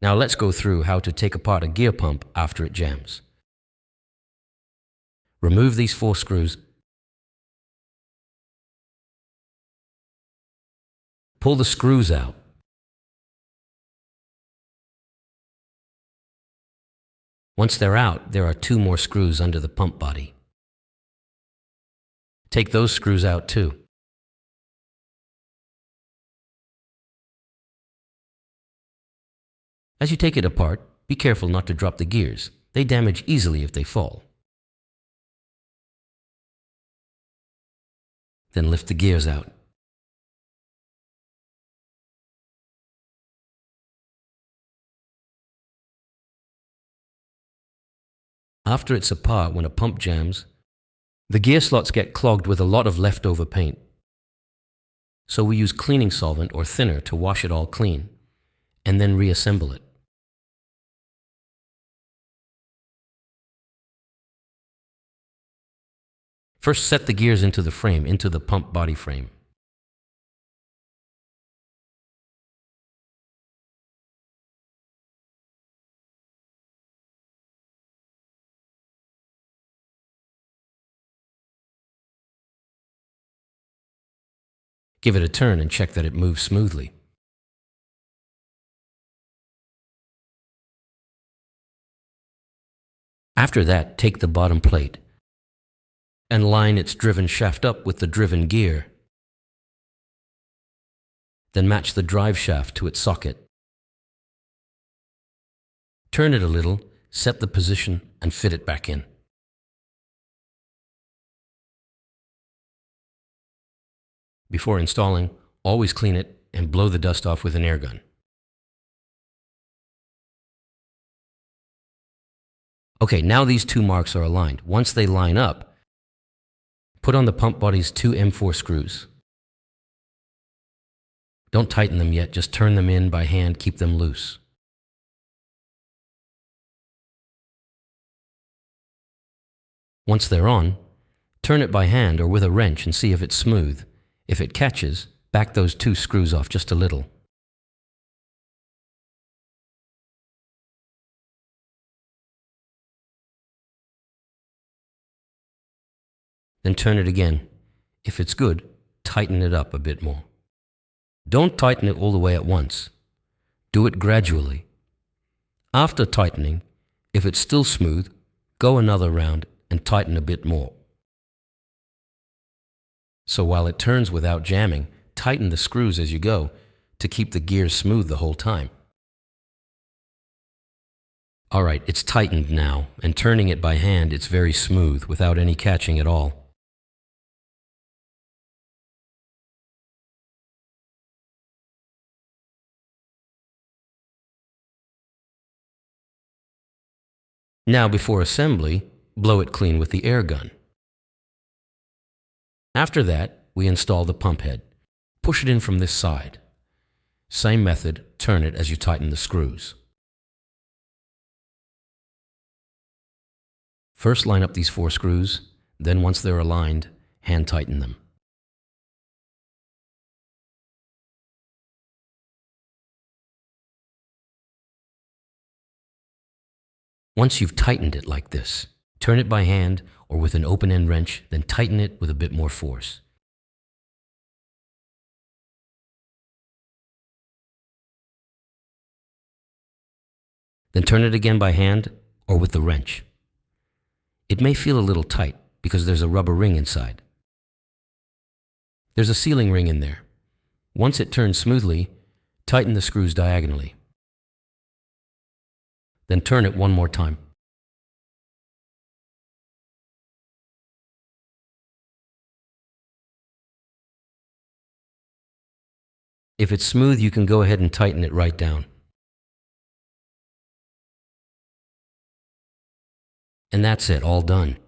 Now let's go through how to take apart a gear pump after it jams. Remove these 4 screws. Pull the screws out. Once they're out, there are 2 more screws under the pump body. Take those screws out too. As you take it apart, be careful not to drop the gears. They damage easily if they fall. Then lift the gears out. After it's apart, when a pump jams, the gear slots get clogged with a lot of leftover paint. So we use cleaning solvent or thinner to wash it all clean, and then reassemble it. First, set the gears into the frame, into the pump body frame. Give it a turn and check that it moves smoothly. After that, take the bottom plate and line its driven shaft up with the driven gear. Then match the drive shaft to its socket. Turn it a little, set the position, and fit it back in. Before installing, always clean it and blow the dust off with an air gun. Okay, now these 2 marks are aligned. Once they line up, put on the pump body's 2 M4 screws. Don't tighten them yet, just turn them in by hand, keep them loose. Once they're on, turn it by hand or with a wrench and see if it's smooth. If it catches, back those 2 screws off just a little. Then turn it again. If it's good, tighten it up a bit more. Don't tighten it all the way at once. Do it gradually. After tightening, if it's still smooth, go another round and tighten a bit more. So while it turns without jamming, tighten the screws as you go to keep the gears smooth the whole time. Alright, it's tightened now, and turning it by hand, it's very smooth without any catching at all. Now before assembly, blow it clean with the air gun. After that, we install the pump head. Push it in from this side. Same method, turn it as you tighten the screws. First line up these 4 screws, then once they're aligned, hand tighten them. Once you've tightened it like this, turn it by hand or with an open-end wrench, then tighten it with a bit more force. Then turn it again by hand or with the wrench. It may feel a little tight because there's a rubber ring inside. There's a sealing ring in there. Once it turns smoothly, tighten the screws diagonally. Then turn it one more time. If it's smooth, you can go ahead and tighten it right down. And that's it, all done.